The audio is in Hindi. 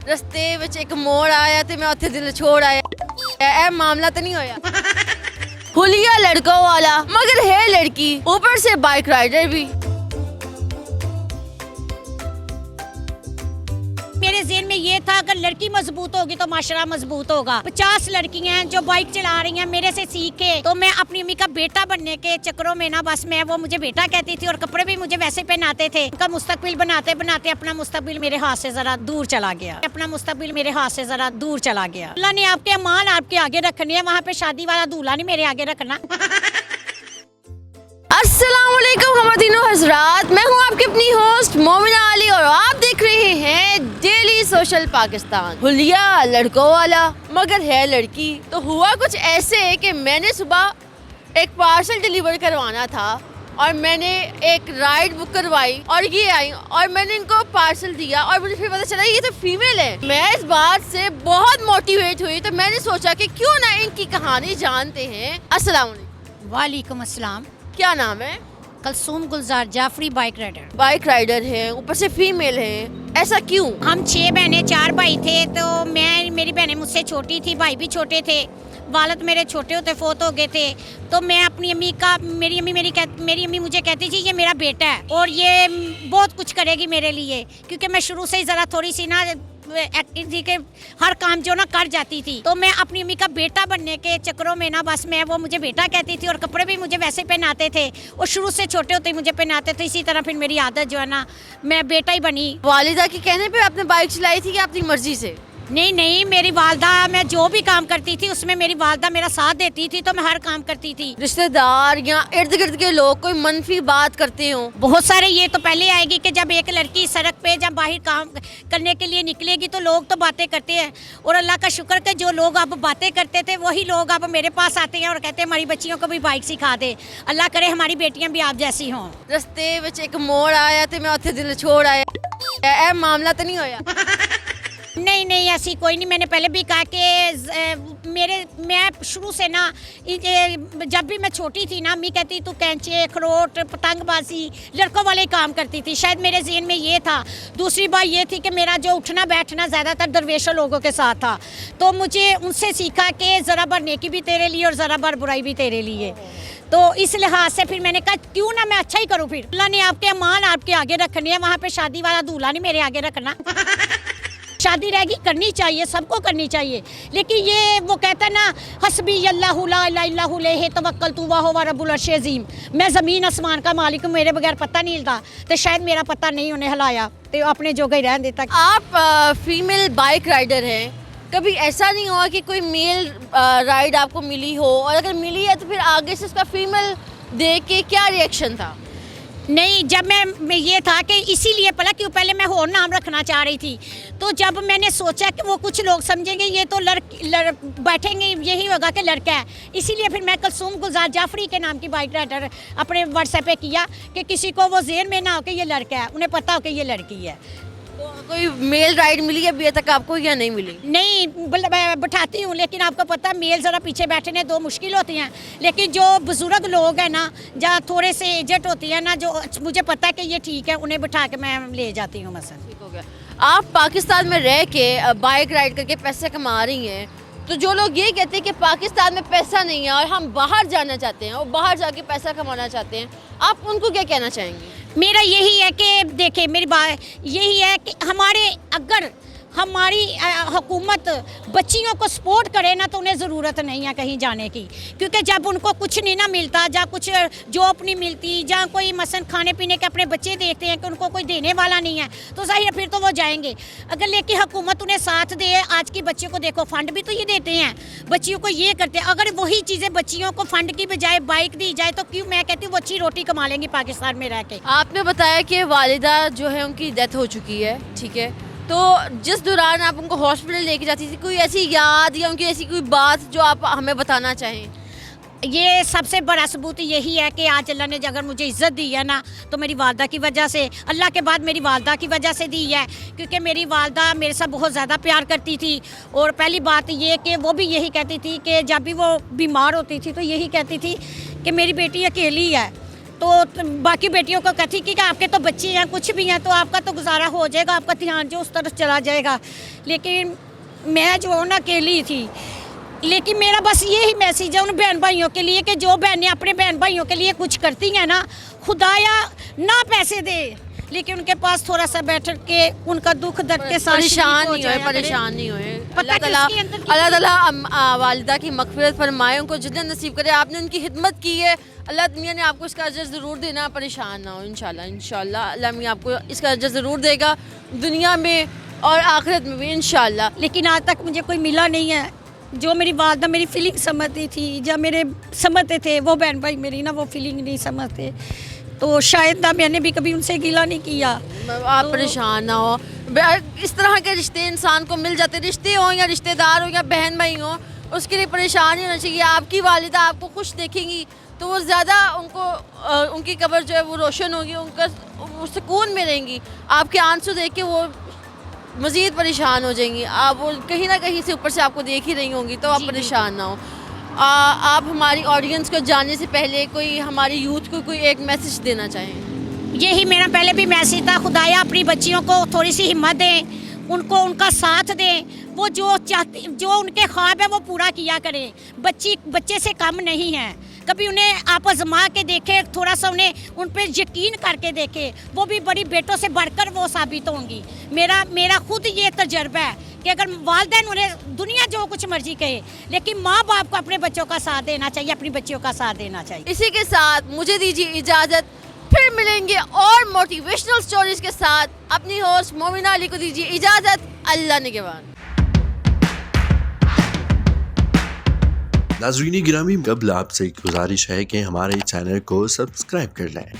रस्ते विच एक मोड़ आया ते मैं उत्थे दिल छोड़ आया। ए मामला तो नहीं होया। हुलिया लड़कों वाला मगर है लड़की, ऊपर से बाइक राइडर भी। मेरे ज़हन में ये था अगर लड़की मजबूत होगी तो माशरा मजबूत होगा। 50 लड़कियां हैं जो बाइक चला रही हैं मेरे से सीखे, तो मैं अपनी अम्मी का बेटा बनने के चक्करों में ना बस मैं वो मुझे बेटा कहती थी और कपड़े भी मुझे वैसे पहनाते थे। उनका मुस्तकबिल बनाते बनाते अपना मुस्तकबिल मेरे हाथ से जरा दूर चला गया। अपना मुस्तकबिल मेरे हाथ से जरा दूर चला गया। अल्लाह ने आपके अमान आपके आगे रखने है, वहाँ पे शादी वाला दूल्हा नहीं मेरे आगे रखना। अस्सलामुअलैकुम खवातीनो हज़रात, मैं हूँ आपकी अपनी होस्ट मोमिना अली और आप देख रहे हैं डेली सोशल पाकिस्तान। हुलिया लड़कों वाला मगर है लड़की। तो हुआ कुछ ऐसे कि मैंने सुबह एक पार्सल डिलीवर करवाना था और मैंने एक राइड बुक करवाई और ये आई और मैंने इनको पार्सल दिया और मुझे फिर पता चला ये तो फीमेल है। मैं इस बात से बहुत मोटिवेट हुई, तो मैंने सोचा कि क्यों ना इनकी कहानी जानते हैं। अस्सलाम वालेकुम अस्सलाम। क्या नाम है? कलसूम गुलजार जाफरी, बाइक राइडर है, ऊपर से फीमेल है, ऐसा क्यों? हम 6 बहनें 4 भाई थे। तो मेरी बहनें मुझसे छोटी थी, भाई भी छोटे थे। वालिद मेरे छोटे होते फोत हो गए थे। तो मैं अपनी अम्मी का मेरी अम्मी मुझे कहती थी ये मेरा बेटा है और ये बहुत कुछ करेगी मेरे लिए, क्योंकि मैं शुरू से ही ज़रा थोड़ी सी ना एक्टिव थी कि हर काम जो ना कर जाती थी। तो मैं अपनी अम्मी का बेटा बनने के चक्करों में ना बस मैं वो मुझे बेटा कहती थी और कपड़े भी मुझे वैसे पहनाते थे और शुरू से छोटे होते ही मुझे पहनाते थे। इसी तरह फिर मेरी आदत जो है ना मैं बेटा ही बनी। वालिदा के कहने पे आपने बाइक चलाई थी कि अपनी मर्जी से? नहीं, मेरी वालदा, मैं जो भी काम करती थी उसमें मेरी वालदा मेरा साथ देती थी, तो मैं हर काम करती थी। रिश्तेदार या इर्द गिर्द के लोग कोई मनफी बात करते हो? बहुत सारे। ये तो पहले आएगी कि जब एक लड़की सड़क पे जब बाहर काम करने के लिए निकलेगी तो लोग तो बातें करते हैं, और अल्लाह का शुक्र कि जो लोग अब बातें करते थे वही लोग अब मेरे पास आते हैं और कहते हैं हमारी बच्चियों को भी बाइक सिखा दे। अल्लाह करे हमारी बेटियां भी आप जैसी हों। रस्ते विच एक मोड़ आया ते मैं उत्थे दिल छोड़ आया। ए मामला तो नहीं होया? नहीं, ऐसी कोई नहीं। मैंने पहले भी कहा कि मैं शुरू से ना जब भी मैं छोटी थी ना अम्मी कहती तू कैंचे अखरोट पतंगबाजी लड़कों वाले काम करती थी। शायद मेरे ज़हन में ये था। दूसरी बात ये थी कि मेरा जो उठना बैठना ज़्यादातर दरवेशों लोगों के साथ था, तो मुझे उनसे सीखा कि ज़रा भर नेकी भी तेरे लिए और ज़रा भर बुराई भी तेरे लिए। तो इस लिहाज से फिर मैंने कहा क्यों ना मैं अच्छा ही करूँ। फिर अल्लाह ने आपके अमान आपके आगे रखने है, वहाँ पे शादी वाला दूल्हा नहीं मेरे आगे रखना। शादी रहेगी करनी चाहिए, सबको करनी चाहिए, लेकिन ये वो कहता है ना हस्बी अल्लाहु ला इलाहा इल्लहु अलैहि तवक्कलतु व हुवा रब्बुल अर्शिल अज़ीम। मैं ज़मीन आसमान का मालिक हूँ, मेरे बगैर पता नहीं हिलता। तो शायद मेरा पता नहीं उन्हें हिलाया तो अपने जो गई रहने देता। आप फीमेल बाइक राइडर हैं, कभी ऐसा नहीं हुआ कि कोई मेल राइड आपको मिली हो, और अगर मिली है तो फिर आगे से उसका फीमेल देख के क्या रिएक्शन था? नहीं, जब मैं ये था कि इसीलिए पहले मैं और नाम रखना चाह रही थी। तो जब मैंने सोचा कि वो कुछ लोग समझेंगे ये तो बैठेंगे यही होगा कि लड़का है, इसीलिए फिर मैं कलसूम गुलजार जाफरी के नाम की बाइक राइडर अपने व्हाट्सएप पे किया कि किसी को वो ज़हन में ना हो कि ये लड़का है, उन्हें पता हो कि ये लड़की है। तो कोई मेल राइड मिली है अभी तक आपको या नहीं मिली? नहीं, बैठाती हूँ, लेकिन आपको पता मेल ज़रा पीछे बैठने दो मुश्किल होती हैं, लेकिन जो बुजुर्ग लोग हैं ना, जहाँ थोड़े से एजेट होती है ना, जो मुझे पता है कि ये ठीक है, उन्हें बिठा के मैं ले जाती हूँ। मसलन ठीक हो गया। आप पाकिस्तान में रह के बाइक राइड करके पैसे कमा रही हैं, तो जो लोग ये कहते हैं कि पाकिस्तान में पैसा नहीं है और हम बाहर जाना चाहते हैं और बाहर जाके पैसा कमाना चाहते हैं, आप उनको क्या कहना चाहेंगी? मेरा यही है कि देखिए, मेरी बात यही है कि अगर हमारी हुकूमत बच्चियों को सपोर्ट करे ना तो उन्हें ज़रूरत नहीं है कहीं जाने की, क्योंकि जब उनको कुछ नहीं ना मिलता, जहाँ कुछ जॉब नहीं मिलती, जहाँ कोई मसलन खाने पीने के अपने बच्चे देखते हैं कि उनको कोई देने वाला नहीं है, तो जाहिर है फिर तो वो जाएंगे। अगर लेकिन हुकूमत उन्हें साथ दे, आज की बच्चियों को देखो फ़ंड भी तो ये देते हैं, बच्चियों को ये करते हैं। अगर वही चीज़ें बच्चियों को फ़ंड की बजाय बाइक दी जाए तो क्यों, मैं कहती हूँ वो अच्छी रोटी कमा लेंगी पाकिस्तान में रह के। आपने बताया कि वालिदा जो है उनकी डेथ हो चुकी है, ठीक है, तो जिस दौरान आप उनको हॉस्पिटल लेके जाती थी, कोई ऐसी याद या उनकी ऐसी कोई बात जो आप हमें बताना चाहें? ये सबसे बड़ा सबूत यही है कि आज अल्लाह ने अगर मुझे इज़्ज़त दी है ना तो मेरी वालदा की वजह से, अल्लाह के बाद मेरी वालदा की वजह से दी है, क्योंकि मेरी वालदा मेरे साथ बहुत ज़्यादा प्यार करती थी। और पहली बात ये कि वो भी यही कहती थी कि जब भी वो बीमार होती थी तो यही कहती थी कि मेरी बेटी अकेली है, बाकी बेटियों को कहती कि आपके तो बच्चे हैं, कुछ भी हैं, तो आपका तो गुजारा हो जाएगा, आपका ध्यान जो उस तरफ चला जाएगा। लेकिन मैं जो ना अकेली थी, लेकिन मेरा बस यही मैसेज है उन बहन भाइयों के लिए कि जो बहनें अपने बहन भाइयों के लिए कुछ करती हैं ना, खुदाया ना पैसे दे, लेकिन उनके पास थोड़ा सा बैठ के उनका दुख दर्द के साथ परेशान नहीं होए, परेशान नहीं होए। अल्लाह ताला वालिदा की मग़फ़िरत फरमाए, उनको जन्नत नसीब करे। आपने उनकी खिदमत की है, अल्लाह मियाँ ने आपको इसका अजर ज़रूर देना, परेशान ना हो। इंशाल्लाह अल्लाह मियाँ आपको इसका अजर ज़रूर देगा, दुनिया में और आखिरत में भी इंशाल्लाह। लेकिन आज तक मुझे कोई मिला नहीं है जो मेरी वालदा मेरी फीलिंग समझती थी, जब मेरे समझते थे वो बहन भाई मेरी ना वो फीलिंग नहीं समझते, तो शायद ना मैंने भी कभी उनसे गिला नहीं किया। आप परेशान ना हो, इस तरह के रिश्ते इंसान को मिल जाते, रिश्ते हो या रिश्तेदार हो या बहन भाई हो, उसके लिए परेशान नहीं होना चाहिए। आपकी वालिदा आपको खुश देखेंगी तो वो ज़्यादा उनकी कब्र जो है वो रोशन होगी, उनका वो सुकून में रहेंगी। आपके आंसू देख के वो मज़ीद परेशान हो जाएंगी, आप वो कहीं ना कहीं से ऊपर से आपको देख ही रही होंगी, तो आप परेशान ना हो। आप हमारी ऑडियंस को जानने से पहले कोई हमारी यूथ को कोई एक मैसेज देना चाहें? यही मेरा पहले भी मैसेज था, खुदाया अपनी बच्चियों को थोड़ी सी हिम्मत दें, उनको उनका साथ दें, वो जो चाहती जो उनके ख्वाब है वो पूरा किया करें। बच्चे से कम नहीं है, कभी उन्हें आप आजमा के देखें, थोड़ा सा उन्हें उन पर यकीन करके देखें, वो भी बड़ी बेटों से बढ़कर वो साबित होंगी। मेरा खुद ये तजर्बा है कि अगर वालिदैन उन्हें दुनिया जो कुछ मर्जी कहे, लेकिन माँ बाप को अपने बच्चों का साथ देना चाहिए, अपनी बच्चियों का साथ देना चाहिए। इसी के साथ मुझे दीजिए इजाज़त, फिर मिलेंगे और मोटिवेशनल स्टोरीज के साथ। अपनी होस्ट मोमिना अली को दीजिए इजाज़त। अल्लाह निगहबान। नाज़रीन गिरामी, कबल आपसे एक गुजारिश है कि हमारे चैनल को सब्सक्राइब कर लें